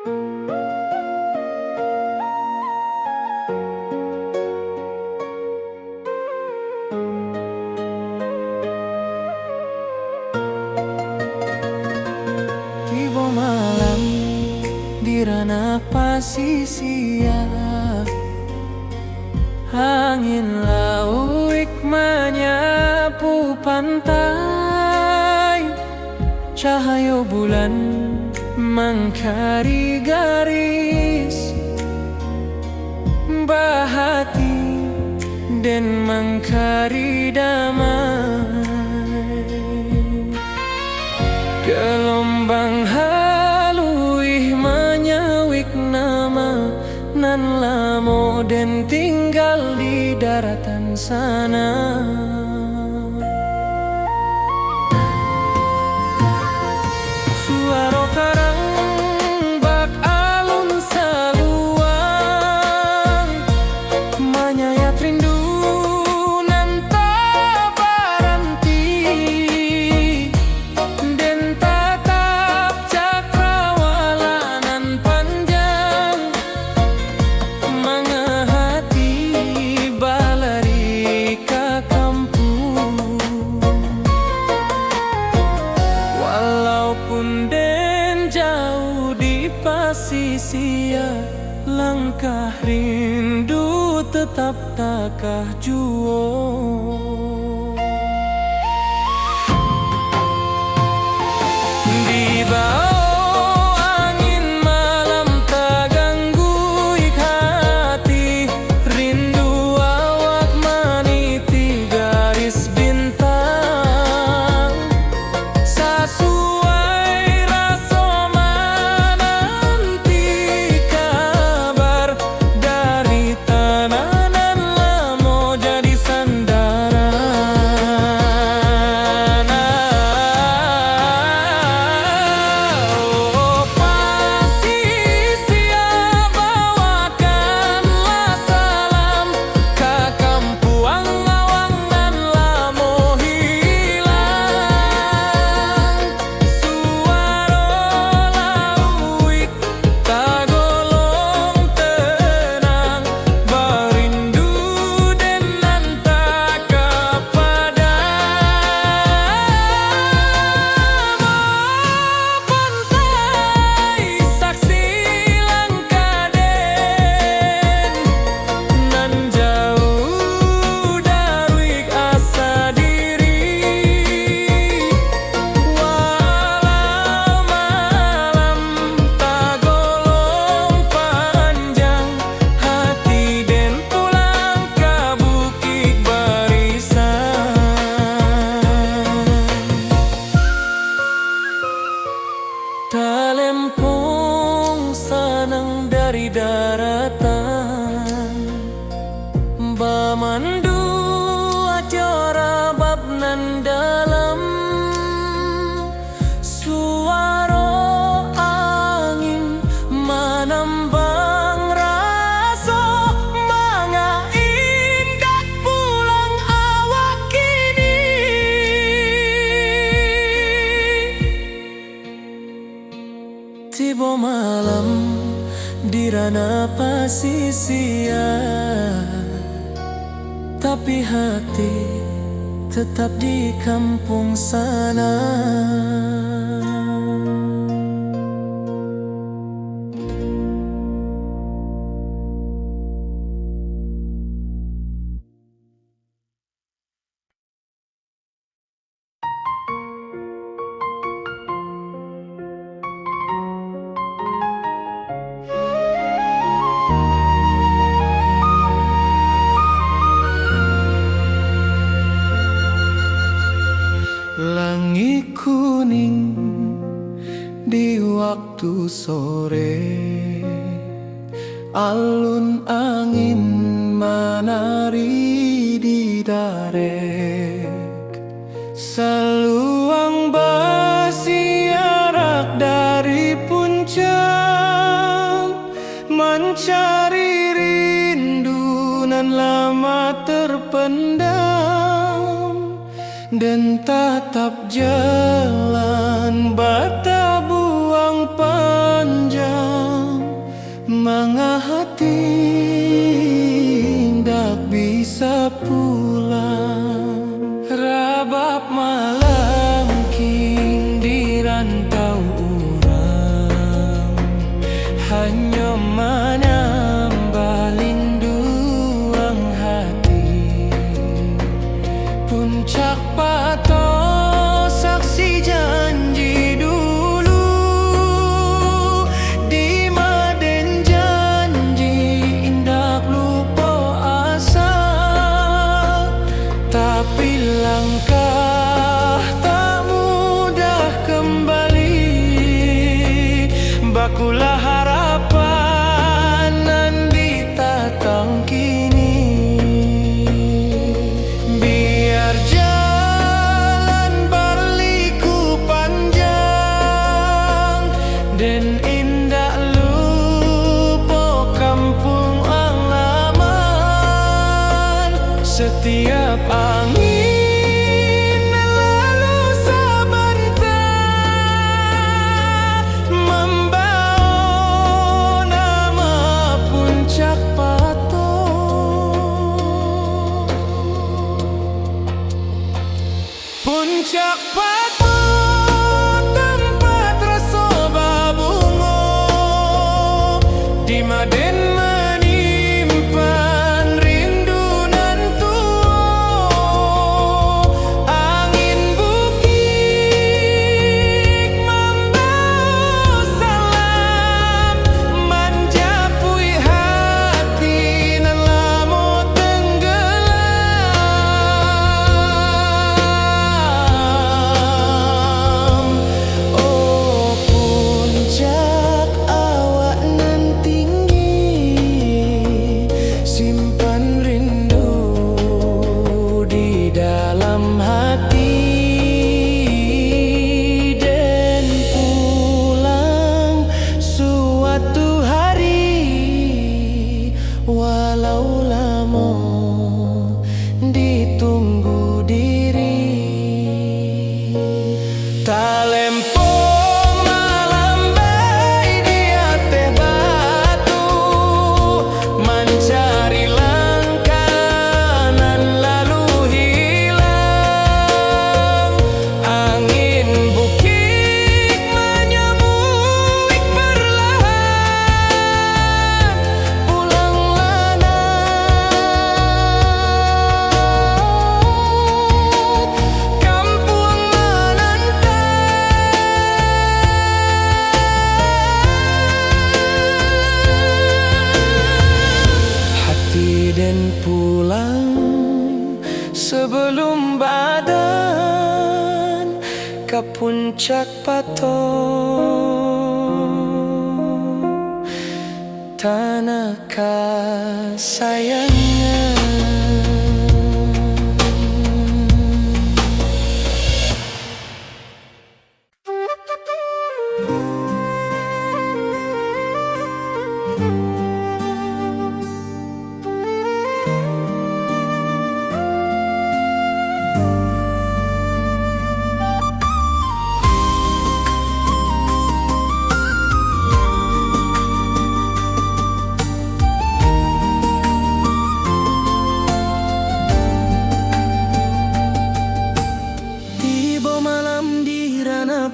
Tiba malam di ranah pasisia, angin lauik menyapu pantai, cahaya bulan mengkari garis bahati dan mengkari damai. Gelombang haluih menyawik nama nan lamo dan tinggal di daratan sana. Suara karang bak alun saluang menyayat rindu nan tak berhenti, dan tatap cakrawala nan panjang mengehati balari ka kampung. Walaupun den jauh di pasisia, langkah rindu tetap takah juo. Di bawah angin malam terganggu hati, rindu awak meniti garis bintang. Sesuai rasa menanti kabar dari tanah nan lamo jadi sandaran. Oh, pasisia bawakanlah salam ke kampuang awang nan lamo hilang. Suara lauik tagolong tenang, berindu dan nantak pantai saksi langkah den nan jauh dari asa diri. Walau malam tagolong panjang, hati den pulang ke bukit barisan. Talempong sanang dari daratan, bamandu acara bab nan dalam. Suara angin menambang rasa manga indah pulang awak kini. Tiba malam di ranah pasisia, tapi hati tetap di kampung sana. Langit kuning di waktu sore, alun angin menari di darek, seluang bersiarak dari puncak, mencari rindu nan lama terpendam. Dan tatap jalan bata buang panjang, Ikulah harapan nan ditatang kini. Biar jalan berliku panjang dan indah lupa kampung halaman. Setiap angin Puncak Pato, tempat rasa babungo, di Maden menyimpan rindu nan tua. Angin bukit membawa salam, menjapui hati nan lamo tenggelam. Walau lama ditunggu diri, talempo malambai di ateh batu, mencari langkanan lalu hilang. Angin bukit menyambut perlahan, dan pulang sebelum badan ke Puncak Pato, tanah kesayangan.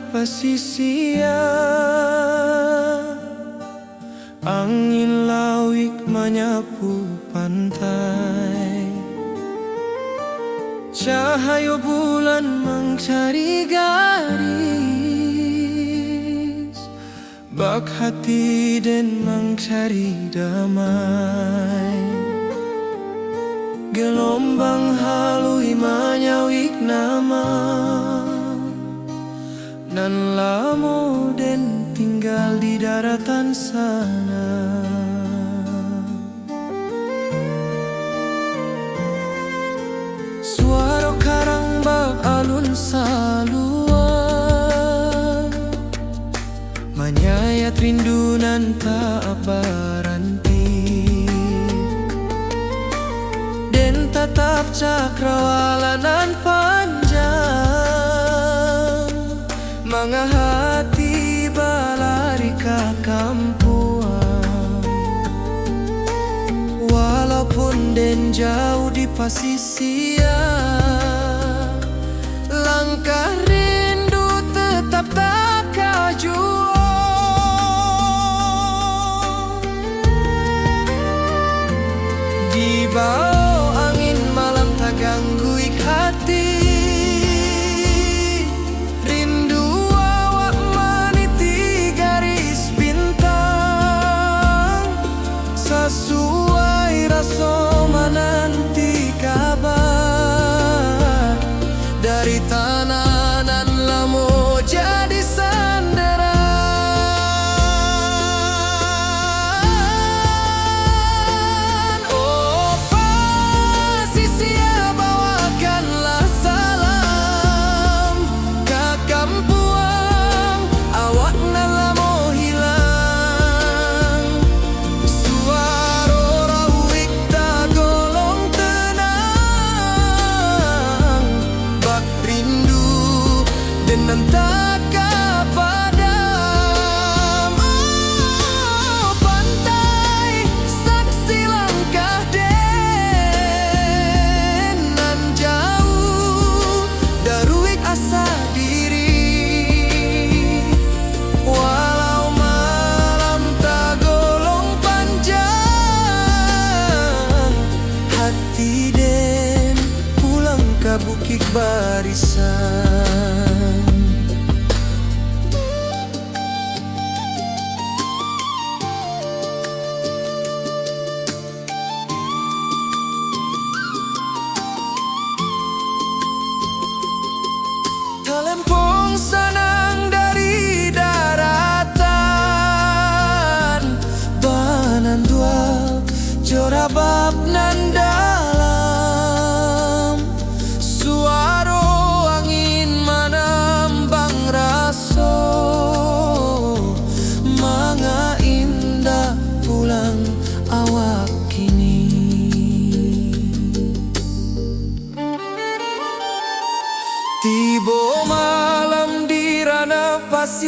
Pasisia, angin lawik menyapu pantai, cahaya bulan mencari garis, bak hati dan mencari damai. Gelombang halui menyawik nama nan lamo den tinggal di daratan sana. Suara karang bak alun saluan, menyayat rindu nan tak berhenti, den tatap cakrawala nan panjang, manga hati balari ke kampuan. Walaupun den jauh di pasisia, langkah rindu tetap tak kajuang. Di bawah angin malam tak ganggu hati, sesuai rasa menanti kabar dari tanah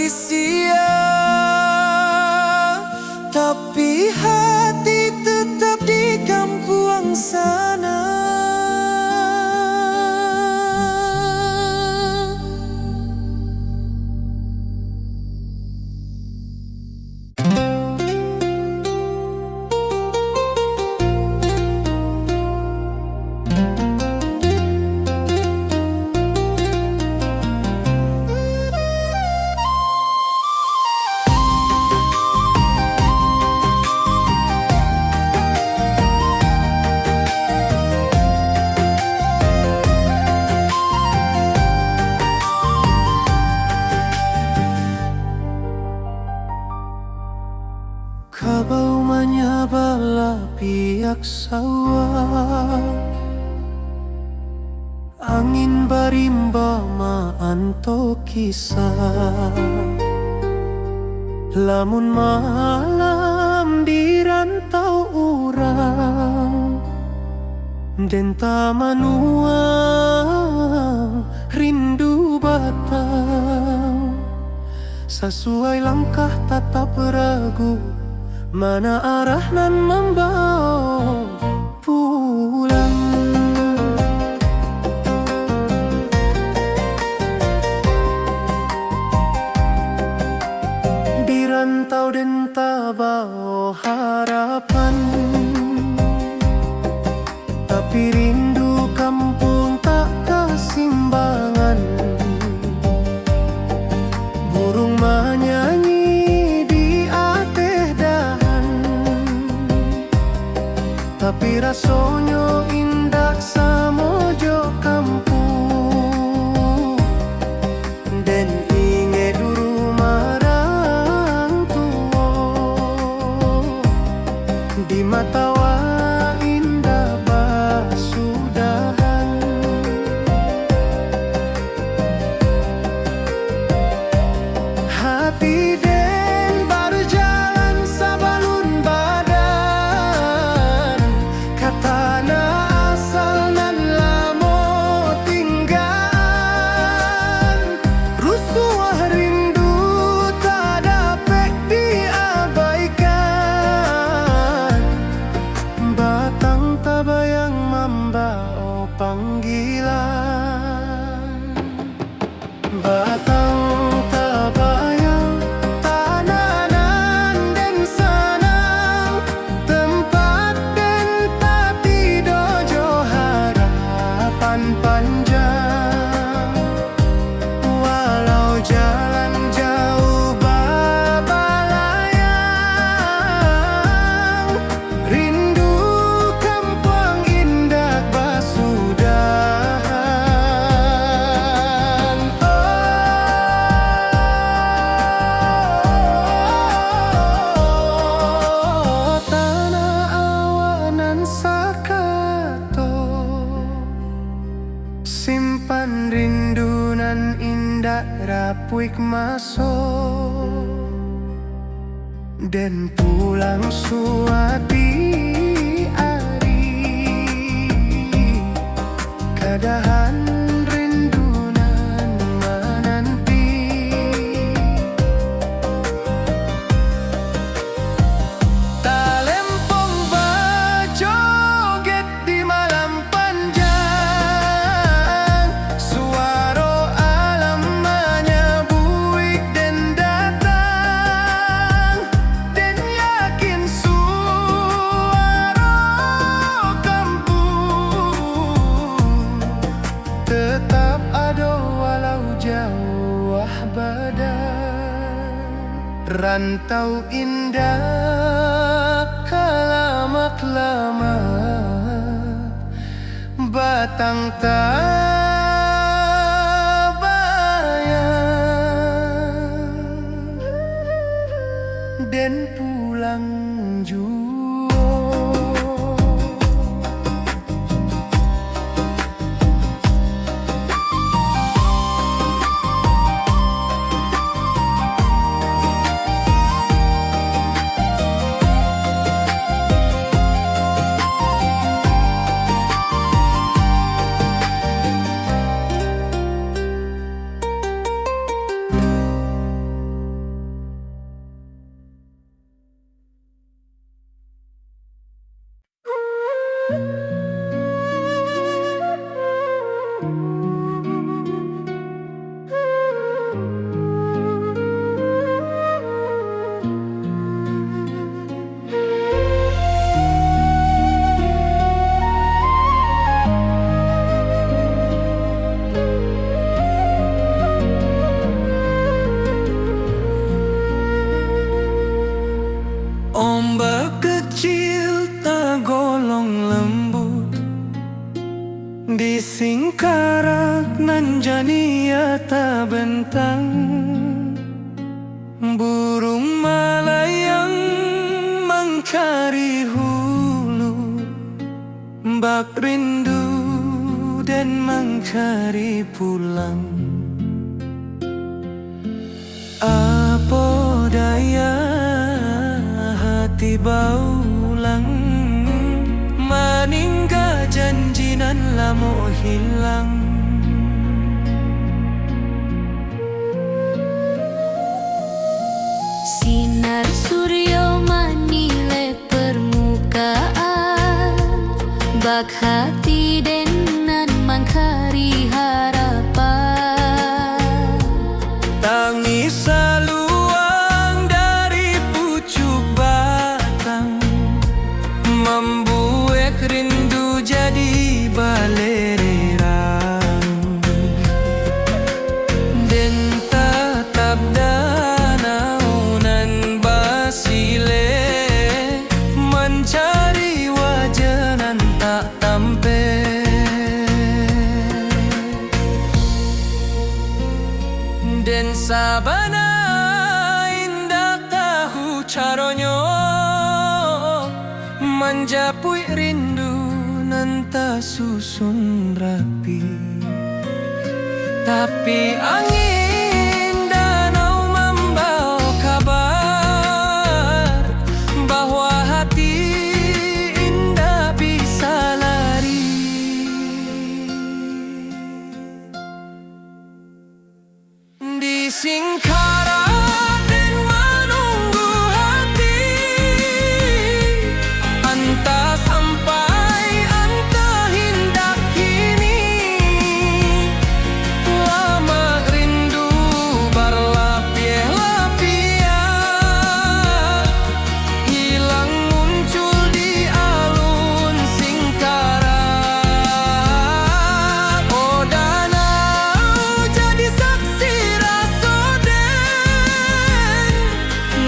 sia-sia, tapi hati tetap di kampung sana. Kabau menyabala pihak sawah, angin barimba maanto kisah. Lamun malam di rantau urang, denta manuang rindu batang. Sesuai langkah tatap ragu, mana arah nan membawa pulang. Di rantau denta bawa harapan, tapi rindu kampung tak kesimbangan. Burung menyanyi tapi rasonyo indah samojo kampung. Den inge duru marang tuo, di mata wa indah basudahan. Hati den berjalan sabalun badan, tanah asal nan lamo tinggal. Rusuh rindu tak dapat diabaikan. Batang tabayang membawa panggilan. Batang tabayang tanah nan den sanang, tempat den panjang. Walau jalan jauh babalayang, rindu kampung indah basudahan. Oh, tanah awanan sakato, simpan rindu nan indah rapuik masuk, dan pulang suati ari. Kadahan rindu nan menanti, talempong bajoget di malam panjang. Suara alam menyebuik dan datang, dan yakin suara kampung tetap ada walau jauh badan. Rantau indah kalamak-lamak, batang tabayang, dan pulang jua. data bentang, burung melayang mengkari hulu, bak rindu dan mengkari pulang. Apa daya hati baulang, meninggal janji nan lamo hilang. Sinar surya manile permukaan, bak hati denan mangkari harapan. Tangis saluang dari pucuk batang, membuat rindu jadi balererang. Dan tatap danau nan basile, mencari wajah nan tak tampe. Dan sabana indah tahu caronyo, menjapui rindu nan tak susun rapi. Tapi angin danau membawa kabar bahwa hati indah bisa lari. Di Singkara dan menunggu hati, entah sampai entah hendak kini. Lama rindu berlapis-lapis, hilang muncul di alun Singkara. Oh danau jadi saksi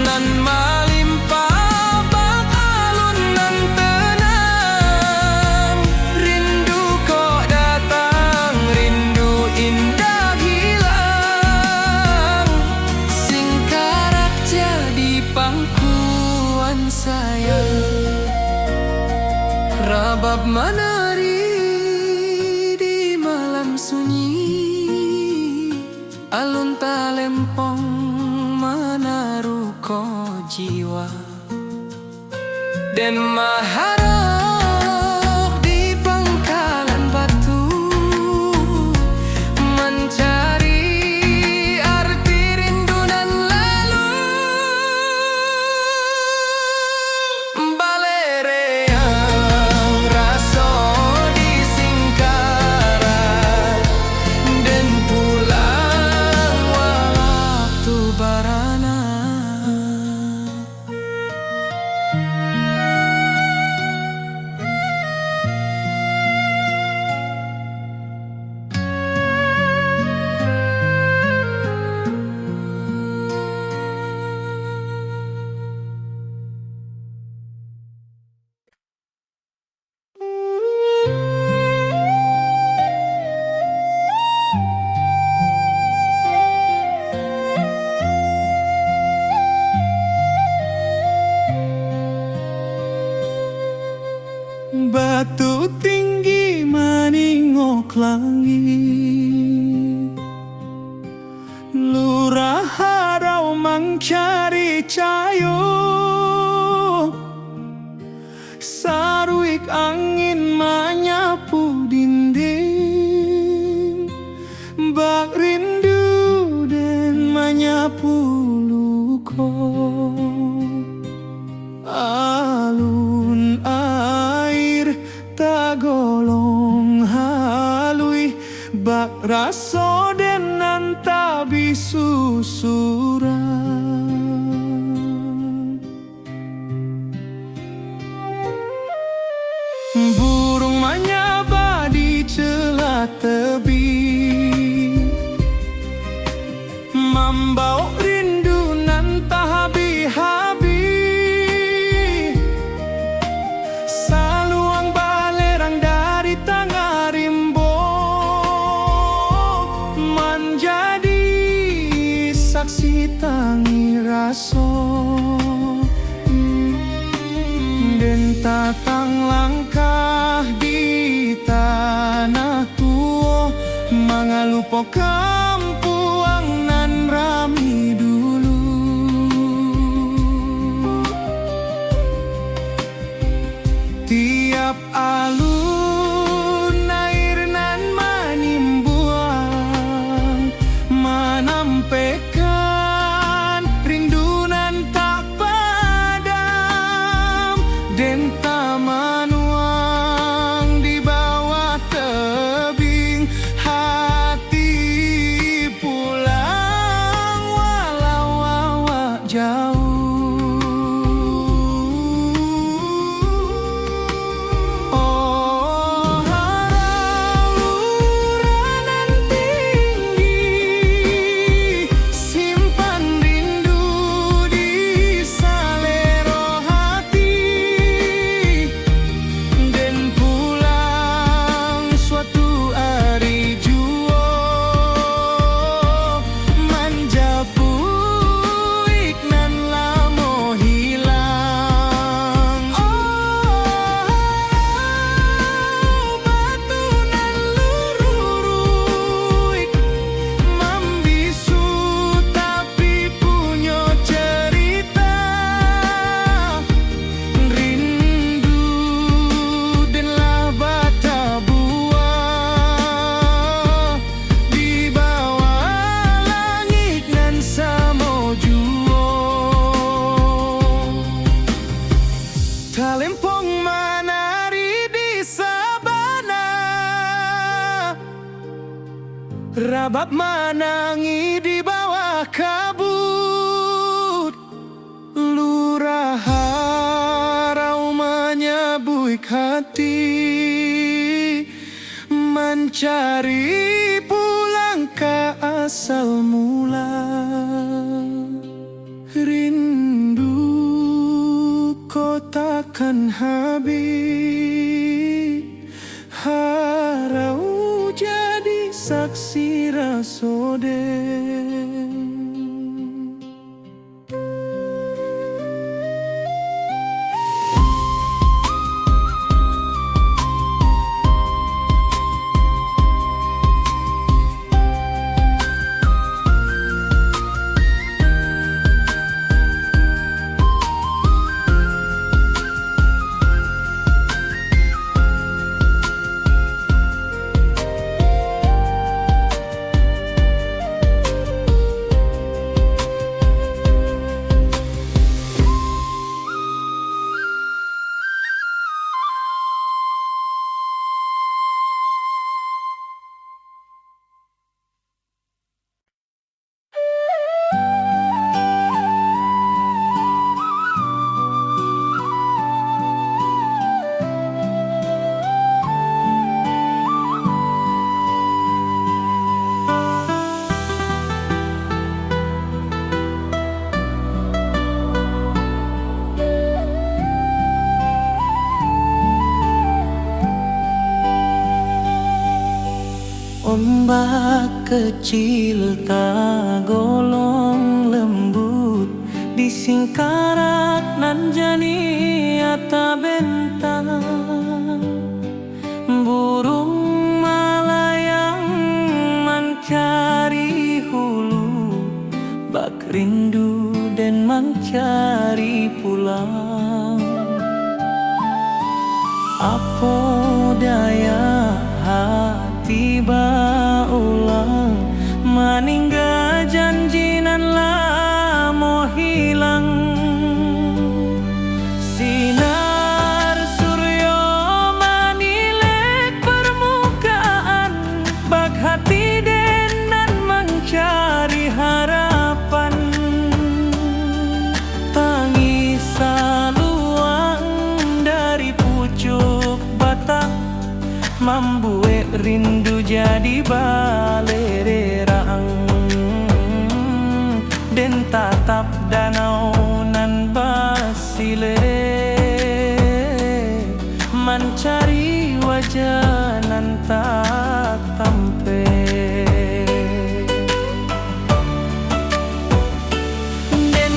nan melimpah bak alun nan tenang. Rindu kok datang, rindu indah hilang. Singkarak jadi pangkuan sayang, rabab menari di malam sunyi. Alun talempong menaruh ko jiwa, dan maharok di pangkalan batu, mencari arti rindu nan lalu. Balereang raso di Singkara, dan pulang waktu barana. Batu tinggi meningok langit, lurah harau mengcari cayo. Saruik angin menyapu dinding, bak rindu dan menyapu luko. Alun air tagolong halui, bak raso denan tabi susuran. raso den tatang langkah di tanah tua mangalupo kampuang nan rami dulu. Tiap alun air nan manimbuang menampekan rindu nan tak padam den tamanuang di bawah tebing hati pulang walau awak jauh. Talempong menari di sabana, rabab menangi di bawah kabut. Lurah harau menyebuik hati, mencari pulang ke asal mula. Rindu kau takkan habis, harau jadi saksi rasoden. Ombak kecil tak golong lembut di singkarak nan jani ata bentang. Burung malayang mencari hulu, bak rindu dan mencari pulang. Apa daya tiba ulang meninggal janji nan lamo hilang. Sinar suryo manilek permukaan, bak hati denan mencari harapan. Tangis saluang dari pucuk batang, membuat rindu jadi balererang. Den tatap danau nan basile, mencari wajah nan tak tampe. Den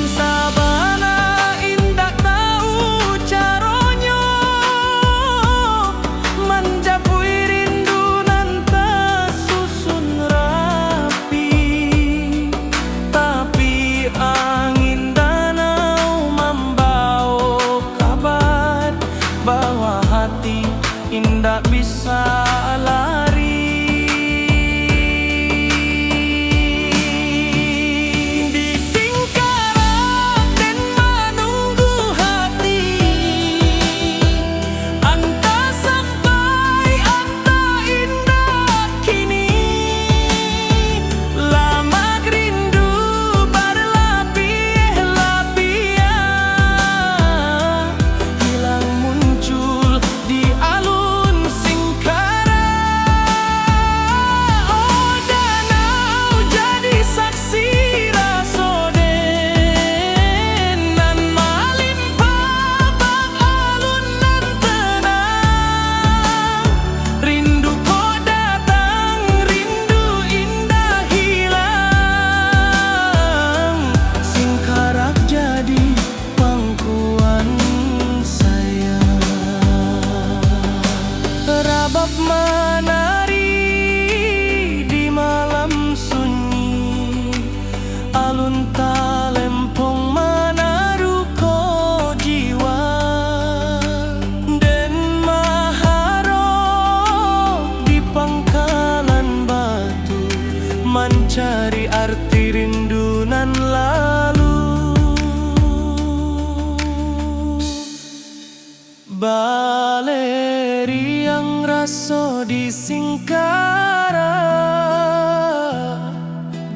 Baleri yang raso di Singkara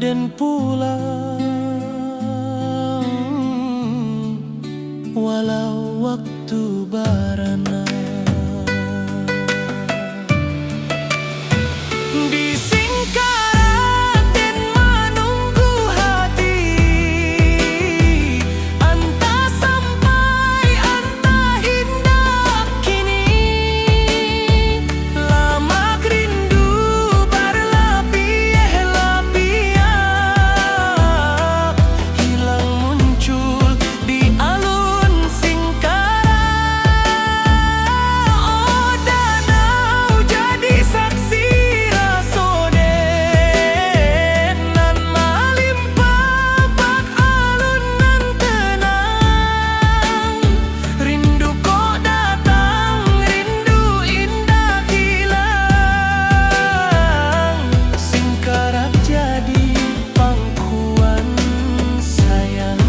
dan pulang walau waktu barana. Di Singkara den menunggu hati, entah sampai entah indah kini. Lama rindu berlapis-lapis, hilang muncul di alun Singkara. Oh danau jadi saksi rasoden nan malimpah bak alun nan tenang. Rindu kok datang, rindu indah hilang. Singkara jadi pangkuan sayang.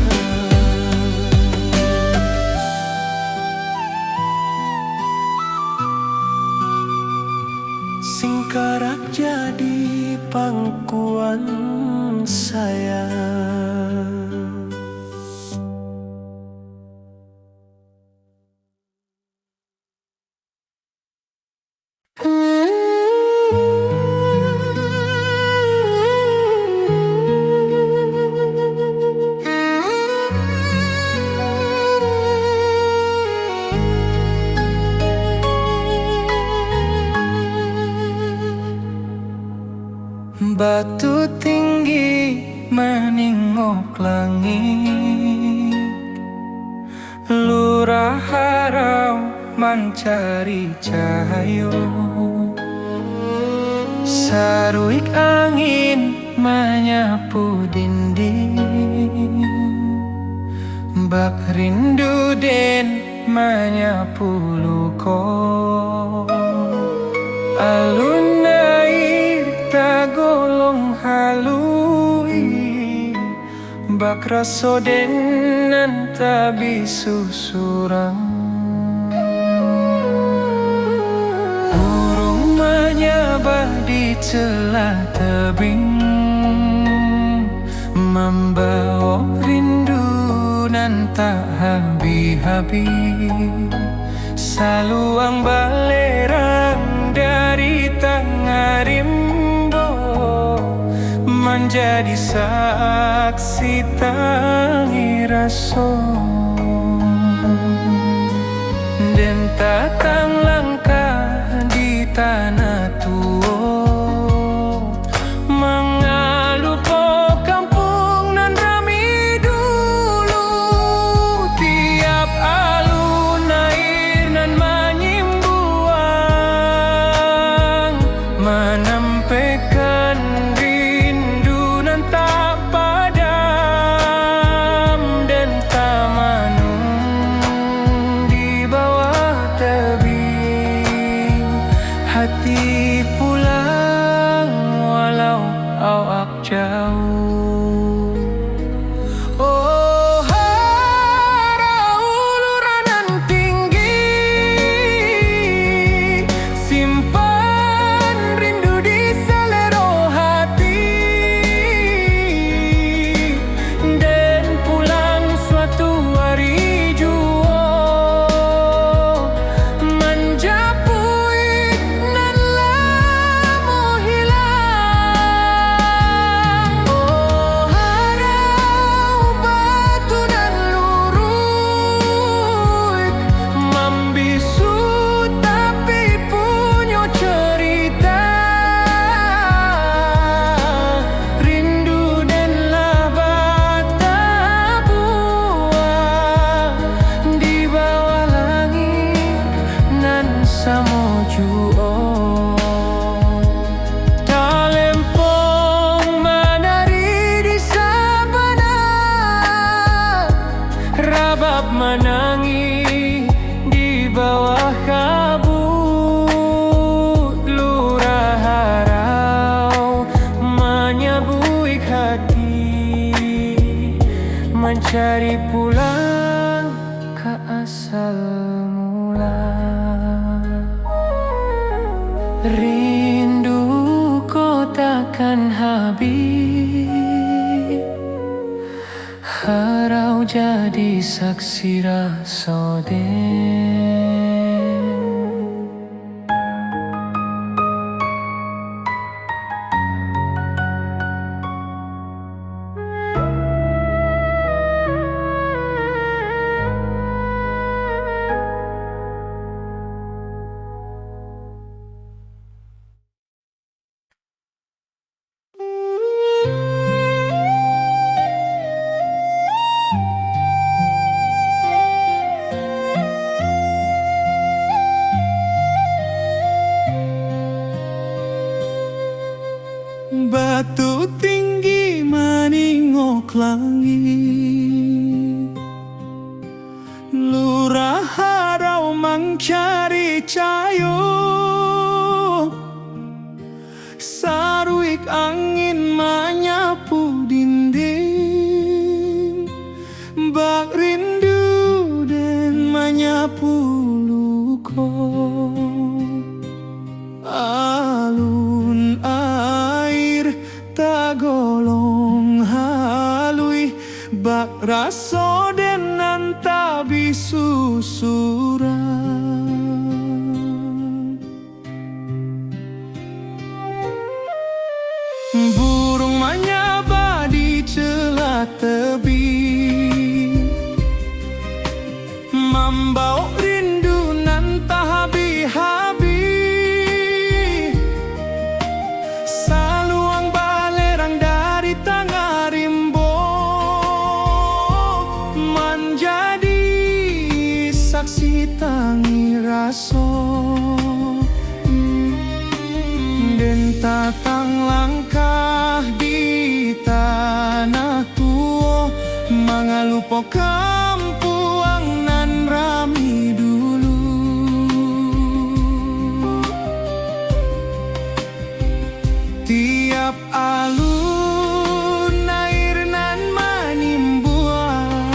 Singkara jadi pangkuan sayang. Batu tinggi meningok langit, lurah harau mencari cahayu. Saruik angin menyapu dinding, bak rindu den menyapu luko. Alun air tagolong halui, bak rasoden nan tabi susurang. Burung menyabah di celah tebing, membawa rindu nan tak habis-habis. Saluang balerang dari tengah rimbo, menjadi saksi tangi raso. Dan tatang langkah di tanah tua, mengalu po kampung nan rami dulu. Tiap alun air nan menyimbuang, menampaikan rindu nan tak padam. Dan tamanung di bawah tebing, hati pulang walau awak jauh. Oh harau luranan tinggi, simpan rindu di selero hati. Dan pulang suatu hari jua, menjapui nan lamo hilang. Oh harau batu nan lurut, membisu tapi punya cerita. Rindu dan bata buah di bawah langit nan samojuo. Talempong menari di sabana, rabab menangis di bawah kabut. Lurah harau menyabuik hati, mencari pulang ke asal mula. Rindu kau takkan habis, harau jadi saksi rasa den. Batu tinggi maningok langit, lurah harau mangcari cayo, saruik angin menyapu dinding, bak rindu dan menyapu luko. Alun air tagolong halui, bak raso den nantabi susuran. Burung menyaba di celah tebing, membawa rindu nan tak habis-habis. Saluang balerang dari tengah rimbo, menjadi saksi tangi raso. Den tatang langkah di tanah tua, mengalupo kampuang nan rami dulu. Tiap alun air nan menimbuang,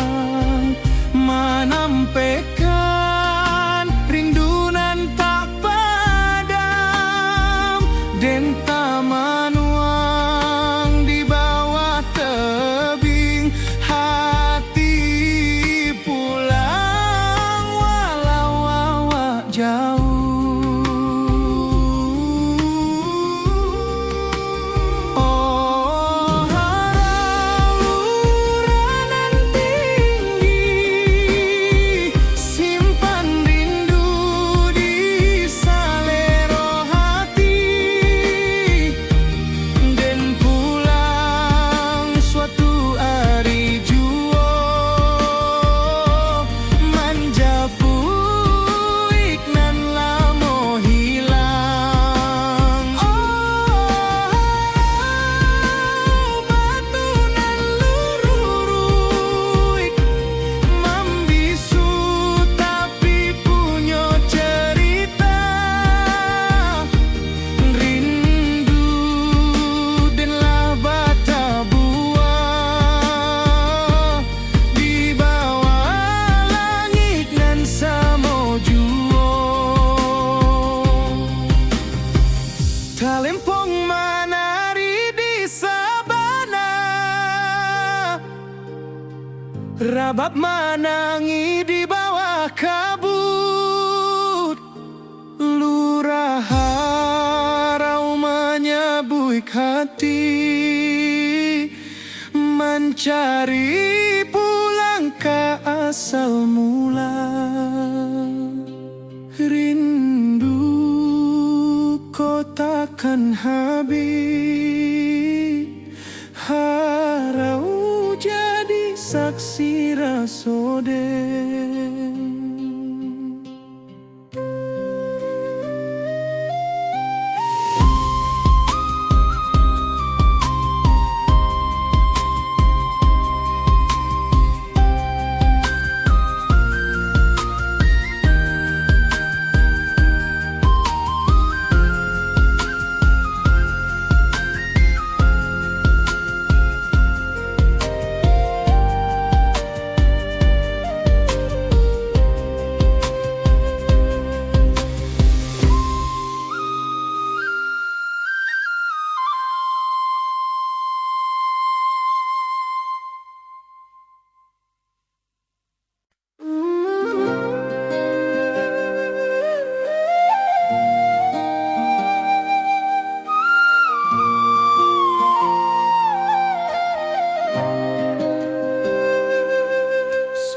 menampaikan rindu nan tak padam. Den tamanuang di bawah tebing, hati pulang walau awak jauh. Talempong menari di sabana, rabab menangi di bawah kabut. Lurah harau menyebuik hati, mencari pulang ke asal mula. Rindu kau takkan habis, harau jadi saksi rasa den.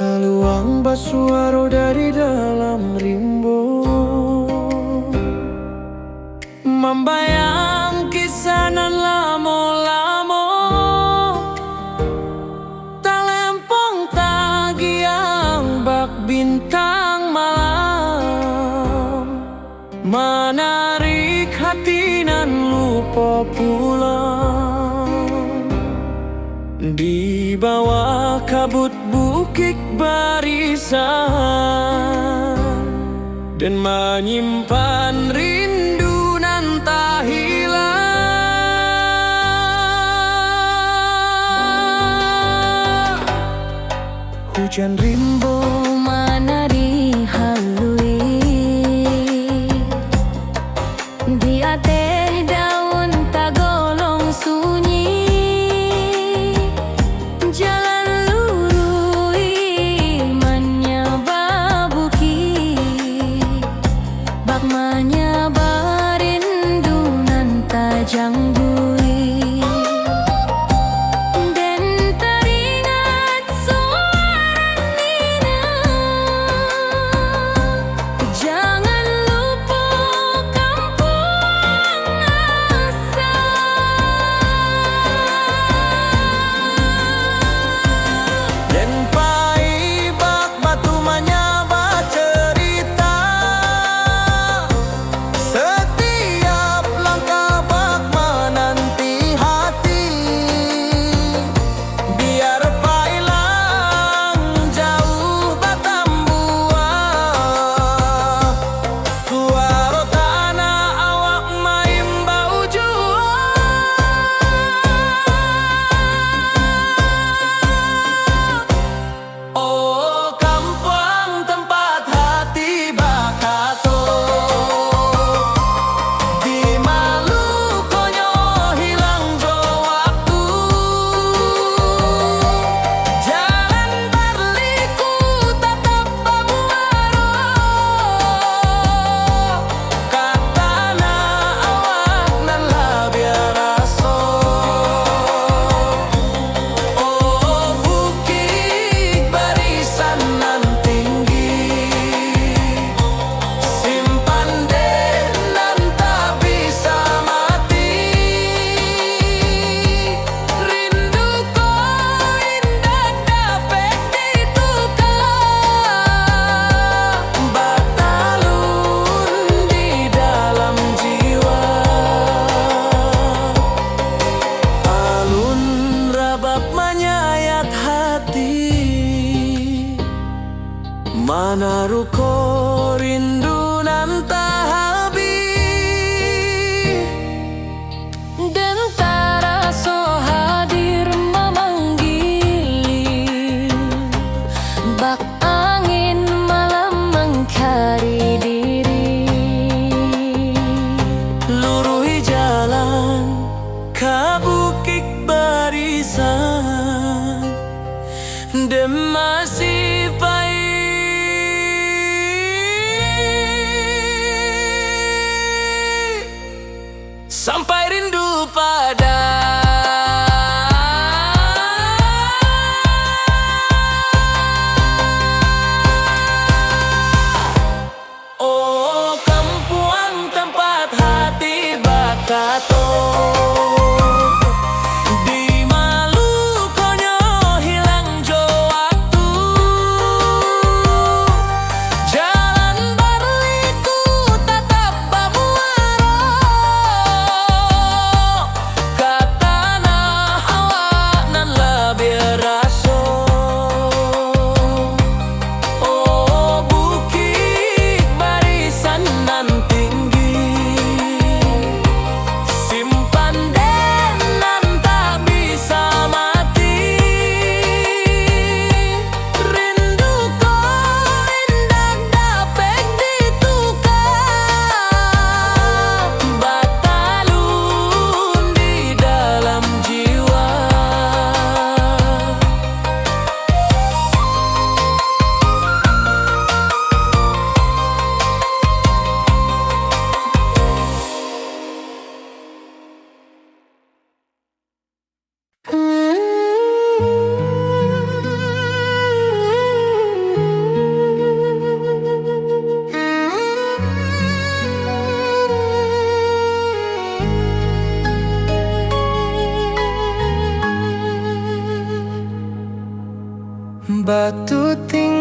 Saluang basuaro dari dalam rimbo, membayang kisanan lamo-lamo, talempong tagiang bak bintang malam, menarik hati nan lupa pulang. Di bawah kabut bukit barisan, dan menyimpan rindu nan tak hilang. Hujan rimbo Manari halui di ateh daun tagolong sunyi, jalan lurui manya babuki, bak manya barindu nan tajang bui. Den teringat suara Nina, jangan lupa kampung asal. dan pai bak batu menyaba cerita, setiap langkah bak menanti hati. Biar pailang jauh batambuah, suara tanah awak main bau jua. Oh kampung tempat hati bakato, di Malukonyo hilang jo waktu. Jalan berliku tetap bamuaro, katana awak nan labiar aso. Oh bukit barisan nan tinggi, simpan den nan tak bisa mati. Rindu ko indah dapat ditukar, batalun di dalam jiwa. Alun rabab menyayat hati, manaruko rindu nan tak habis. Dan taraso hadir memanggili, bak angin malam mengkari diri. Luruhi jalan ka bukit barisan, dan masih pahit sampai rindu pada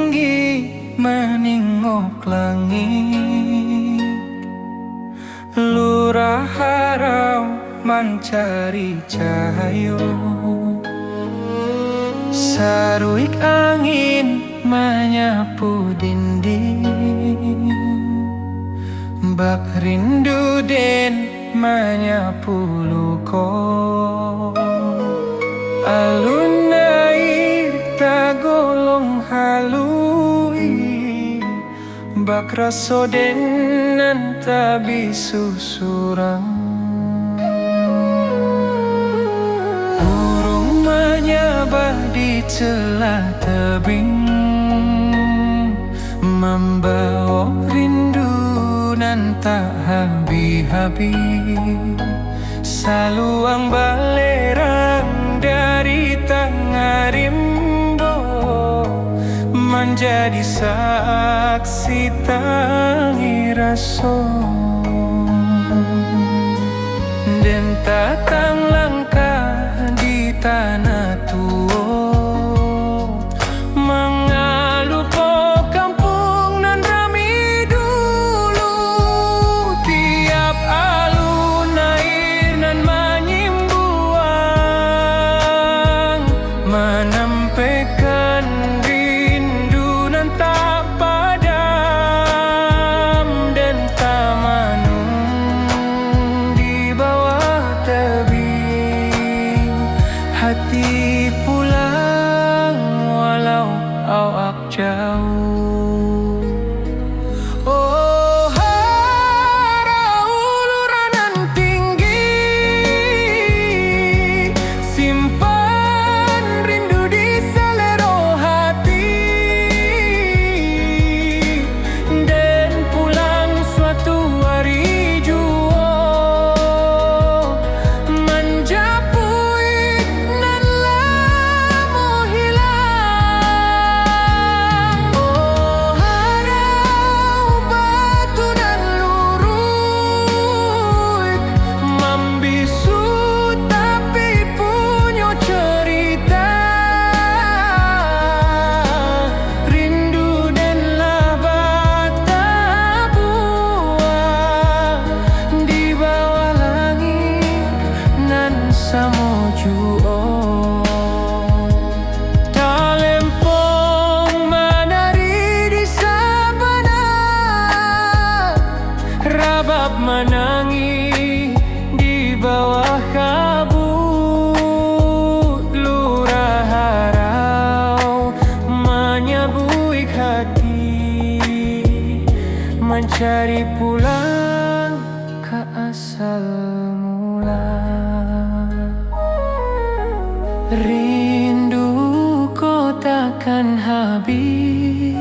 tinggi menengok langit, lurah harau mencari cahaya. Saruik angin menyapu dinding, bak rindu den menyapu luko. Alun air tagolong halui, bak raso den nan tabi susurang. Burung menyabah di celah tebing, membawa rindu nan tak habis-habis. Saluang balerang dari tengah rimbo, menjadi saksi tangi raso. Dan tatang langkah di tanah tua, mengalu po kampung nan rami dulu. Tiap alun air nan menyimbuang, menampaikan rindu nan tak padam. Dan tamanung di bawah tebing, hati pulang walau awak jauh. Oh, harau luranan tinggi, simpan rindu di selero hati. Dan pulang suatu hari jua, menjapui nan lamo hilang. Oh, harau batu nan lurut, membisu tapi punya cerita. Rindu dan bata buah di bawah langit nan samojuo. Talempong menari di sabana, rabab menangis di bawah kabut. Lurah harau menyabuik hati, mencari pulang ke asal mula. Rindu ko takkan habis,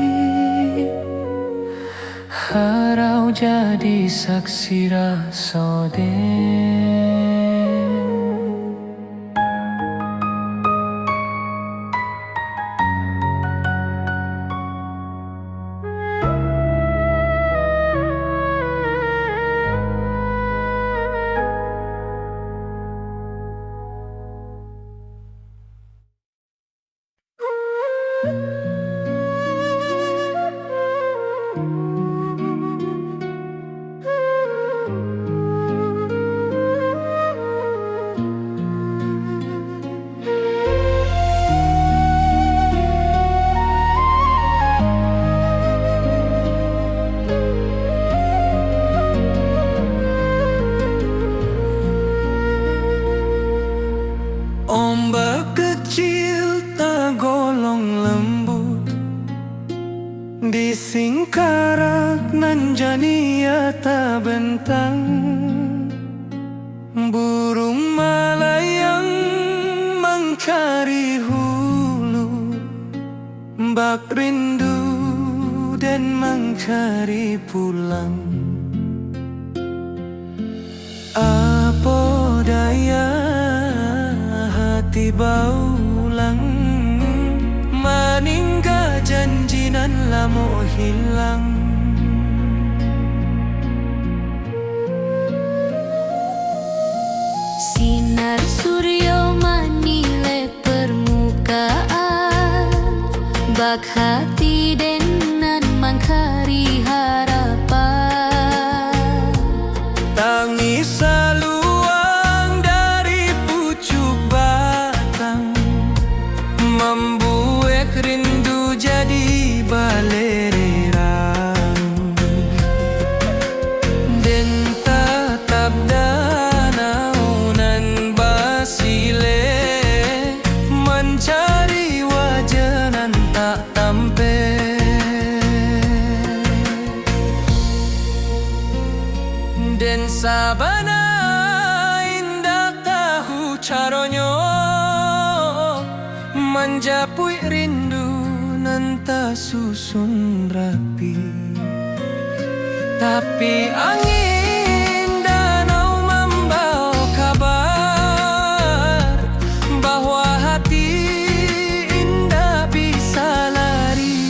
harau jadi saksi rasa den. Ombak kecil tagolong lembut, di singkarak nan jania tak bentang. Burung melayang mencari hulu, bak rindu dan mencari pulang. Apa daya hati baulang, meninggal janji nan lamo hilang. Sinar surya menilai permukaan, bak hati denan mangkari harapan. Tangis saluang dari pucuk batang, membuat rindu jadi balererang. Den tatap danau nan basile, mencari wajah nan tak tampe. Den sabana indah tahu caronyo, menjapui rindu nan tak susun rapi. Tapi angin danau membawa kabar bahwa hati indah bisa lari.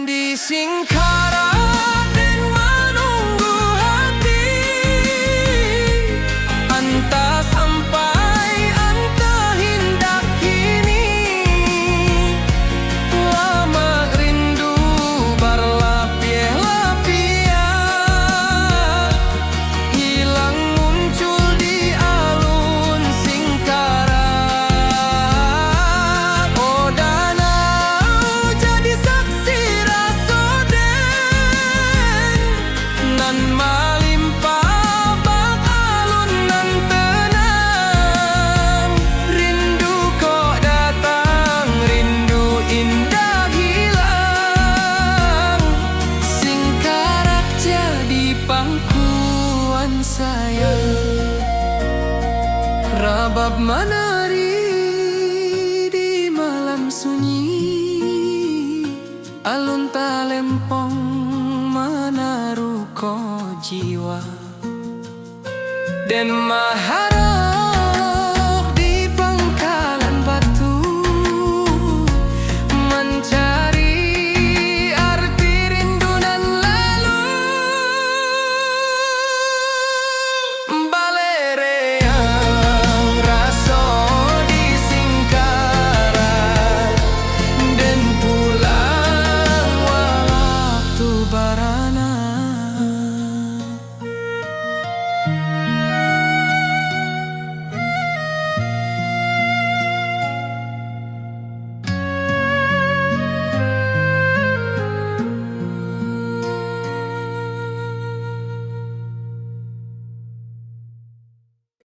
Di Singkara dan menunggu hati, entah sampai entah hendak kini. Lama rindu berlapis-lapian, hilang muncul di alun Singkara. Oh danau jadi saksi nan malimpah bak alun nan tenang. Rindu kok datang, rindu indah hilang. Singkarak jadi pangkuan sayang, rabab menari di malam sunyi. Alun talempong menaruh ko jiwa, dan maharok di pangkalan batu, mencari arti rindu nan lalu. Balereyang raso di Singkara, dan pulang waktu barat.